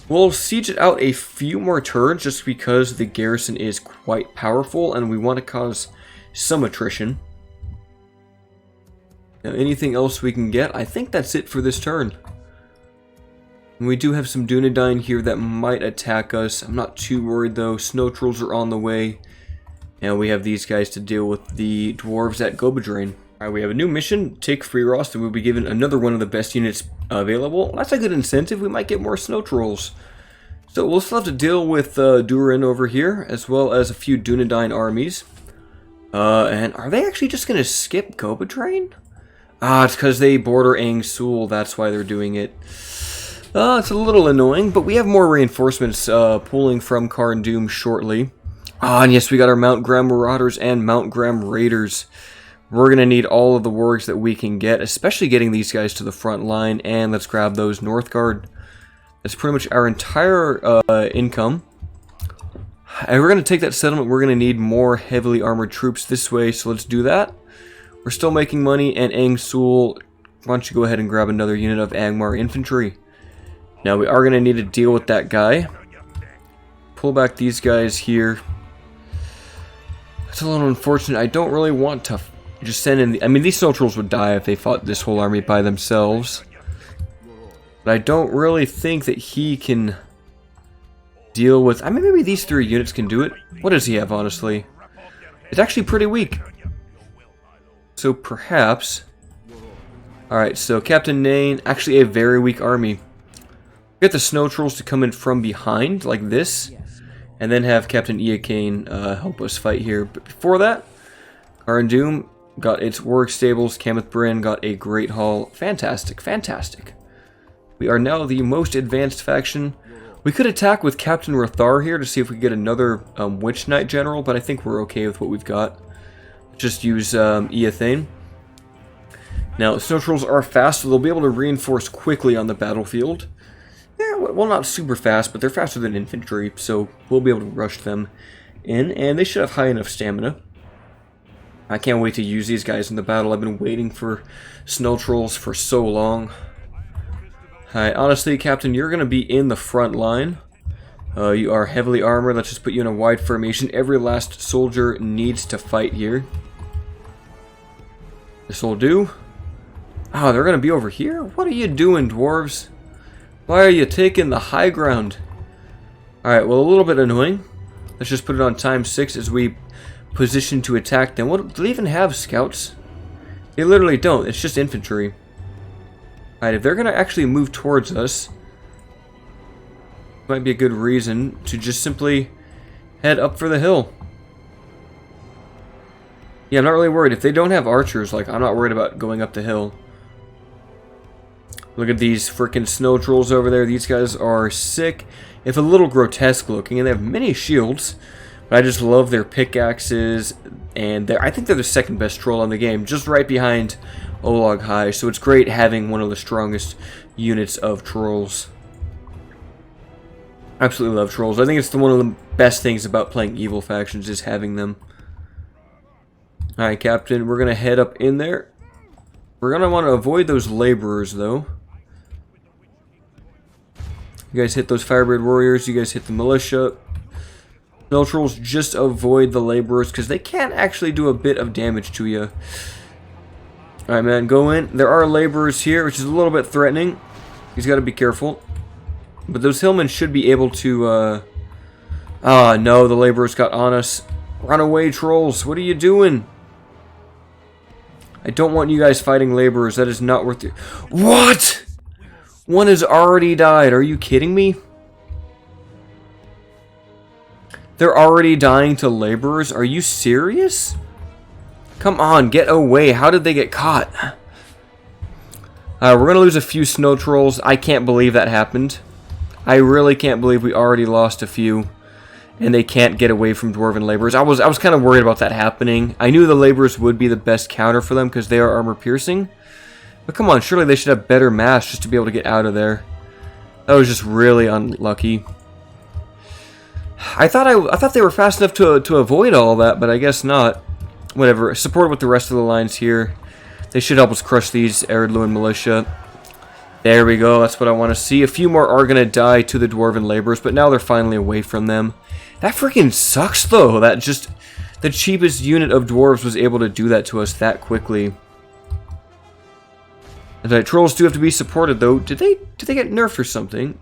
We'll siege it out a few more turns just because the garrison is quite powerful and we want to cause some attrition. Now, anything else we can get? I think that's it for this turn. And we do have some Dunedain here that might attack us. I'm not too worried though. Snow trolls are on the way. And we have these guys to deal with the dwarves at Goblin. Alright, we have a new mission, take Free Rost, and we'll be given another one of the best units available. That's a good incentive, we might get more snow trolls. So we'll still have to deal with Durin over here, as well as a few Dunedain armies. And are they actually just going to skip Gobatrain? Ah, it's because they border Angsul, that's why they're doing it. It's a little annoying, but we have more reinforcements pulling from Cardoon shortly. Ah, and yes, we got our Mount Graham Marauders and Mount Graham Raiders. We're going to need all of the wargs that we can get, especially getting these guys to the front line. And let's grab those Northguard. That's pretty much our entire income. And we're going to take that settlement. We're going to need more heavily armored troops this way, so let's do that. We're still making money, and Angsul, why don't you go ahead and grab another unit of Angmar Infantry. Now, we are going to need to deal with that guy. Pull back these guys here. It's a little unfortunate. I don't really want to just send in I mean, these snow trolls would die if they fought this whole army by themselves. But I don't really think that he can deal with... I mean, maybe these 3 units can do it. What does he have, honestly? It's actually pretty weak. So perhaps... Alright, so Captain Nain, actually a very weak army. Get the snow trolls to come in from behind, like this. And then have Captain Eakane help us fight here. But before that, Cardoon got its work stables. Kameth Bryn got a great haul. Fantastic, fantastic. We are now the most advanced faction. We could attack with Captain Rhudaur here to see if we get another Witch Knight General, but I think we're okay with what we've got. Just use Eathane. Now, snow trolls are fast, so they'll be able to reinforce quickly on the battlefield. Yeah, well, not super fast, but they're faster than infantry, so we'll be able to rush them in, and they should have high enough stamina. I can't wait to use these guys in the battle. I've been waiting for snow trolls for so long. Alright, honestly, Captain, you're going to be in the front line. You are heavily armored. Let's just put you in a wide formation. Every last soldier needs to fight here. This will do. Oh, they're going to be over here? What are you doing, dwarves? Why are you taking the high ground? Alright, well, a little bit annoying. Let's just put it on ×6 as we position to attack them. What, do they even have scouts? They literally don't. It's just infantry. Alright, if they're going to actually move towards us, might be a good reason to just simply head up for the hill. Yeah, I'm not really worried. If they don't have archers, like, I'm not worried about going up the hill. Look at these freaking snow trolls over there. These guys are sick, if a little grotesque looking, and they have many shields. But I just love their pickaxes, and I think they're the second best troll on the game, just right behind Olog High. So it's great having one of the strongest units of trolls. Absolutely love trolls. I think it's one of the best things about playing evil factions is having them. Alright, Captain, we're going to head up in there. We're going to want to avoid those laborers, though. You guys hit those Firebird Warriors. You guys hit the militia. Snow trolls, just avoid the laborers because they can actually do a bit of damage to you. Alright, man, go in. There are laborers here, which is a little bit threatening. He's got to be careful. But those hillmen should be able to... Ah, no, the laborers got on us. Run away, trolls. What are you doing? I don't want you guys fighting laborers. That is not worth it. What? One has already died. Are you kidding me? They're already dying to laborers? Are you serious? Come on, get away. How did they get caught? We're going to lose a few snow trolls. I can't believe that happened. I really can't believe we already lost a few. And they can't get away from dwarven laborers. I was kind of worried about that happening. I knew the laborers would be the best counter for them because they are armor piercing. But come on, surely they should have better mass just to be able to get out of there. That was just really unlucky. I thought they were fast enough to avoid all that, but I guess not. Whatever. Support with the rest of the lines here. They should help us crush these Eriador militia. There we go. That's what I want to see. A few more are going to die to the dwarven laborers, but now they're finally away from them. That freaking sucks, though. That just... the cheapest unit of dwarves was able to do that to us that quickly. Alright, trolls do have to be supported, though. Did they get nerfed or something?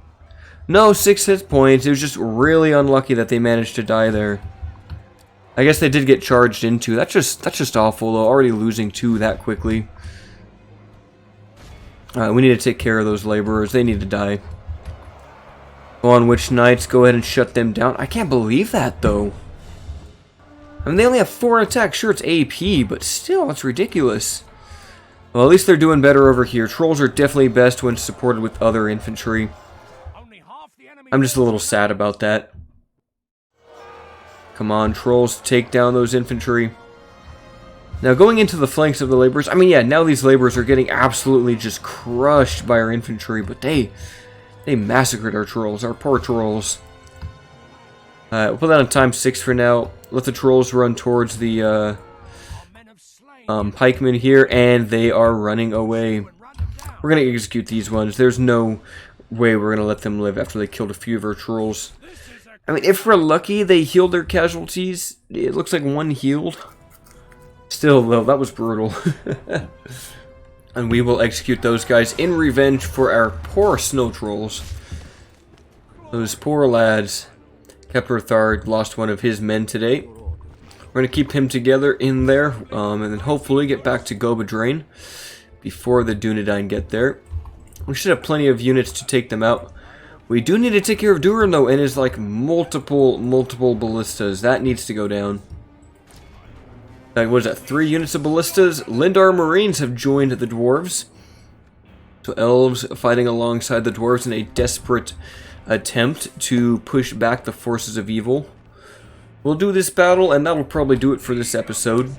No, 6 hit points. It was just really unlucky that they managed to die there. I guess they did get charged into. That's just awful though. Already losing 2 that quickly. Alright, we need to take care of those laborers. They need to die. Go on, Witch Knights. Go ahead and shut them down. I can't believe that though. I mean, they only have 4 attacks. Sure, it's AP, but still, it's ridiculous. Well, at least they're doing better over here. Trolls are definitely best when supported with other infantry. I'm just a little sad about that. Come on, Trolls, take down those infantry. Now, going into the flanks of the laborers, I mean, yeah, now these laborers are getting absolutely just crushed by our infantry, but they massacred our Trolls, our poor Trolls. We'll put that on times 6 for now. Let the Trolls run towards the pikemen here, and they are running away. We're going to execute these ones. There's no way we're going to let them live after they killed a few of our Trolls. I mean, if we're lucky, they healed their casualties. It looks like 1 healed. Still, though, that was brutal. And we will execute those guys in revenge for our poor snow trolls. Those poor lads. Keplethard lost one of his men today. We're going to keep him together in there, and then hopefully get back to Goblin before the Dunedain get there. We should have plenty of units to take them out. We do need to take care of Durin though, and his like multiple ballistas. That needs to go down. Like, what is that? 3 units of ballistas. Lindar Marines have joined the Dwarves. So elves fighting alongside the Dwarves in a desperate attempt to push back the forces of evil. We'll do this battle, and that will probably do it for this episode.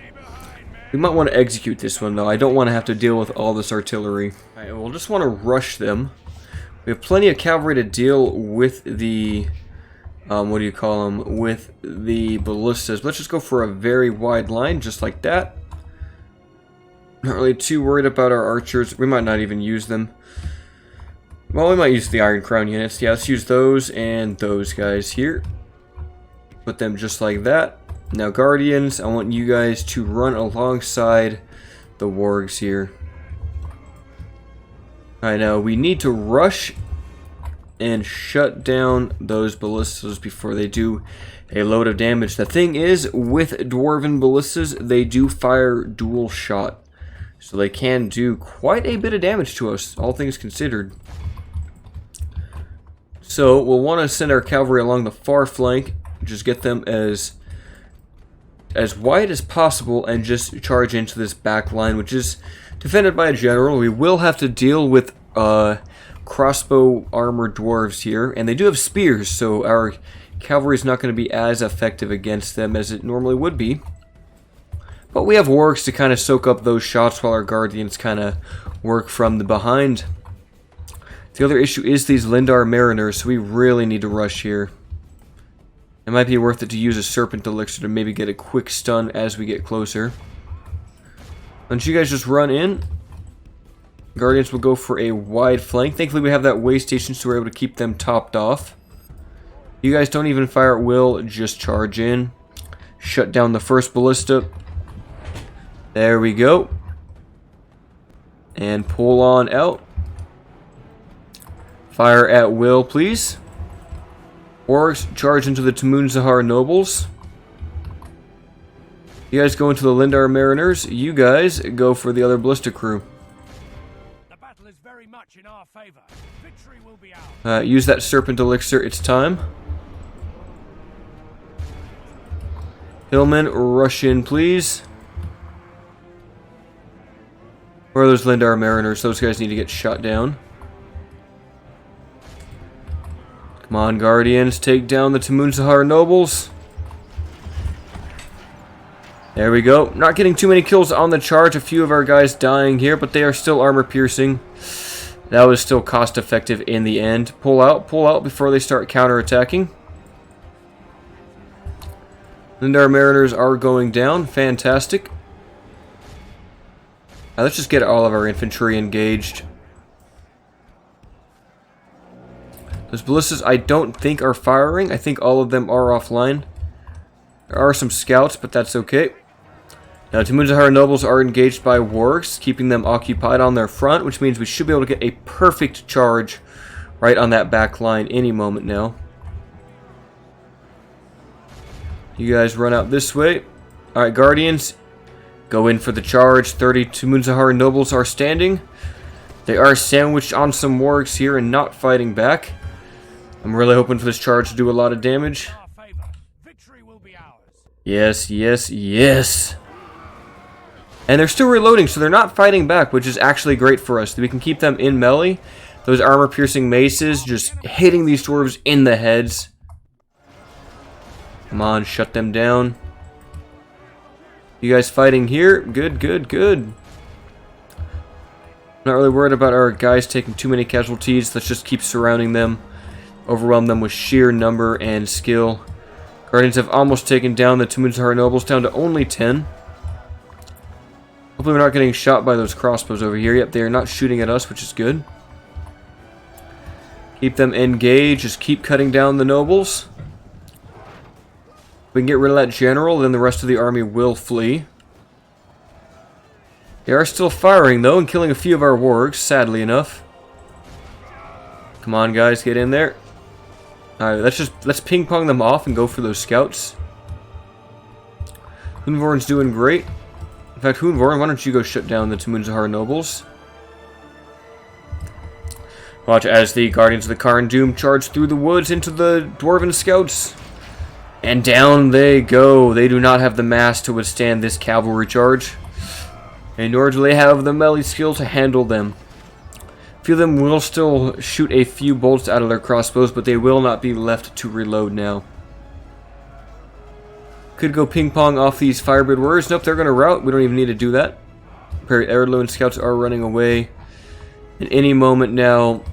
We might want to execute this one, though. I don't want to have to deal with all this artillery. Alright, we'll just want to rush them. We have plenty of cavalry to deal with the... what do you call them? With the ballistas. Let's just go for a very wide line, just like that. Not really too worried about our archers. We might not even use them. Well, we might use the Iron Crown units. Yeah, let's use those and those guys here. Put them just like that. Now, Guardians, I want you guys to run alongside the wargs here. Alright, now we need to rush and shut down those ballistas before they do a load of damage. The thing is, with dwarven ballistas, they do fire dual shot. So they can do quite a bit of damage to us, all things considered. So we'll want to send our cavalry along the far flank, just get them as wide as possible, and just charge into this back line, which is defended by a general. We will have to deal with crossbow armored dwarves here, and they do have spears, so our cavalry is not going to be as effective against them as it normally would be. But we have wargs to kind of soak up those shots while our guardians kind of work from the behind. The other issue is these Lindar Mariners, so we really need to rush here. It might be worth it to use a Serpent Elixir to maybe get a quick stun as we get closer. Once you guys just run in, Guardians will go for a wide flank. Thankfully we have that way station, so we're able to keep them topped off. You guys don't even fire at will, just charge in. Shut down the first ballista. There we go. And pull on out. Fire at will, please. Orcs, charge into the Tamun Zahar nobles. You guys go into the Lindar Mariners. You guys go for the other ballista crew. The battle is very much in our favor. Victory will be ours. Use that Serpent Elixir. It's time. Hillman, rush in, please. Where are those Lindar Mariners? Those guys need to get shot down. Come on, Guardians, take down the Tamun Zahar nobles. There we go. Not getting too many kills on the charge. A few of our guys dying here, but they are still armor piercing. That was still cost effective in the end. Pull out before they start counterattacking. Lindar Mariners are going down. Fantastic. Now let's just get all of our infantry engaged. Those ballistas I don't think are firing. I think all of them are offline. There are some scouts, but that's okay. Now Tamun Zahar nobles are engaged by wargs, keeping them occupied on their front, which means we should be able to get a perfect charge right on that back line any moment now. You guys run out this way. Alright, Guardians. Go in for the charge. 32 Munzahar nobles are standing. They are sandwiched on some wargs here and not fighting back. I'm really hoping for this charge to do a lot of damage. Yes, yes, yes. And they're still reloading, so they're not fighting back, which is actually great for us. We can keep them in melee. Those armor-piercing maces just hitting these dwarves in the heads. Come on, shut them down. You guys fighting here? Good, good, good. Not really worried about our guys taking too many casualties. Let's just keep surrounding them. Overwhelm them with sheer number and skill. Guardians have almost taken down the Tumunzahar nobles down to only 10. Hopefully we're not getting shot by those crossbows over here. Yep, they are not shooting at us, which is good. Keep them engaged. Just keep cutting down the nobles. If we can get rid of that general, then the rest of the army will flee. They are still firing, though, and killing a few of our wargs, sadly enough. Come on, guys, get in there. Alright, let's ping-pong them off and go for those scouts. Hunvorn's doing great. In fact, Hunvorn, why don't you go shut down the Tumunzahar nobles? Watch as the Guardians of the Karn Doom charge through the woods into the Dwarven scouts. And down they go. They do not have the mass to withstand this cavalry charge. And nor do they have the melee skill to handle them. A few of them will still shoot a few bolts out of their crossbows, but they will not be left to reload now. Could go ping-pong off these Firebird warriors. Nope, they're going to rout. We don't even need to do that. Eriador scouts are running away. At any moment now,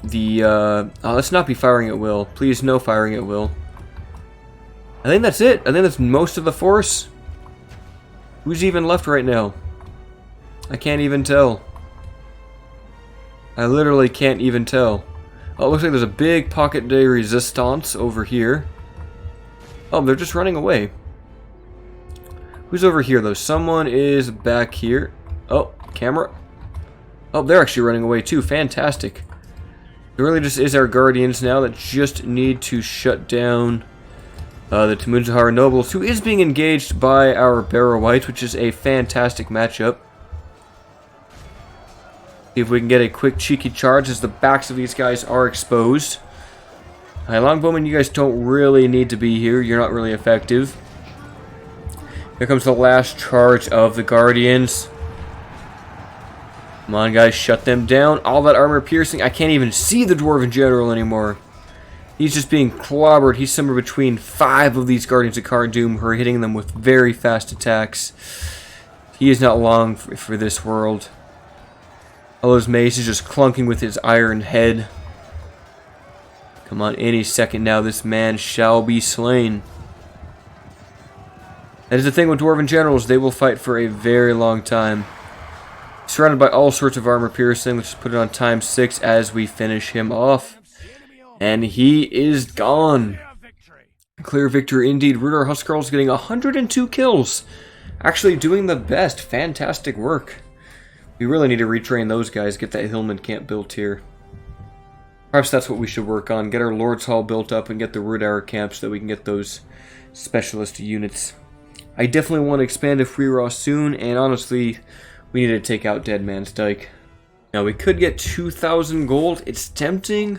let's not be firing at will. Please, no firing at will. I think that's it. I think that's most of the force. Who's even left right now? I can't even tell. I literally can't even tell. Oh, it looks like there's a big pocket de resistance over here. Oh, they're just running away. Who's over here, though? Someone is back here. Oh, camera. Oh, they're actually running away, too. Fantastic. It really just is our Guardians now that just need to shut down the Tumunzahar nobles, who is being engaged by our barrow wights, which is a fantastic matchup. See if we can get a quick cheeky charge as the backs of these guys are exposed. Hi, Longbowmen, you guys don't really need to be here. You're not really effective. Here comes the last charge of the Guardians. Come on, guys, shut them down. All that armor piercing. I can't even see the Dwarven General anymore. He's just being clobbered. He's somewhere between 5 of these Guardians of Karn Doom who are hitting them with very fast attacks. He is not long for this world. All those maces just clunking with his iron head. Come on, any second now, this man shall be slain. That is the thing with Dwarven Generals, they will fight for a very long time. Surrounded by all sorts of armor piercing, let's just put it on ×6 as we finish him off. And he is gone. Clear victory indeed. Rhudaur Huskarl's getting 102 kills. Actually doing the best. Fantastic work. We really need to retrain those guys, get that Hillman camp built here. Perhaps that's what we should work on. Get our Lord's Hall built up and get the Rhudaur camp so that we can get those specialist units. I definitely want to expand to Free Raw soon, and honestly, we need to take out Dead Man's Dyke. Now, we could get 2,000 gold. It's tempting,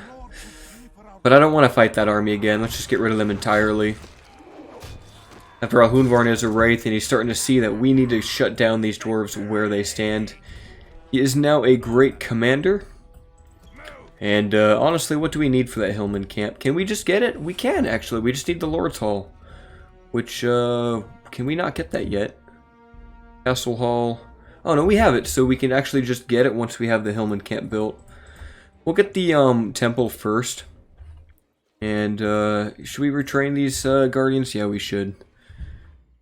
but I don't want to fight that army again. Let's just get rid of them entirely. After all, Hunvorn is a Wraith, and he's starting to see that we need to shut down these dwarves where they stand. He is now a great commander. And honestly, what do we need for that Hillman camp? Can we just get it? We can, actually. We just need the Lord's Hall. Which, can we not get that yet? Castle Hall. Oh, no, we have it. So we can actually just get it once we have the Hillman camp built. We'll get the temple first. And should we retrain these Guardians? Yeah, we should.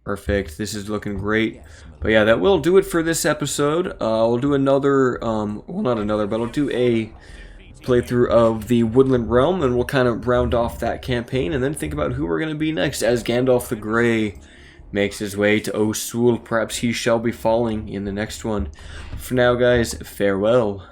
Perfect. This is looking great. But yeah, that will do it for this episode. We'll do another, well, not another, but I'll do a playthrough of the Woodland Realm, and we'll kind of round off that campaign, and then think about who we're going to be next as Gandalf the Grey makes his way to Osul. Perhaps he shall be falling in the next one. For now, guys, farewell.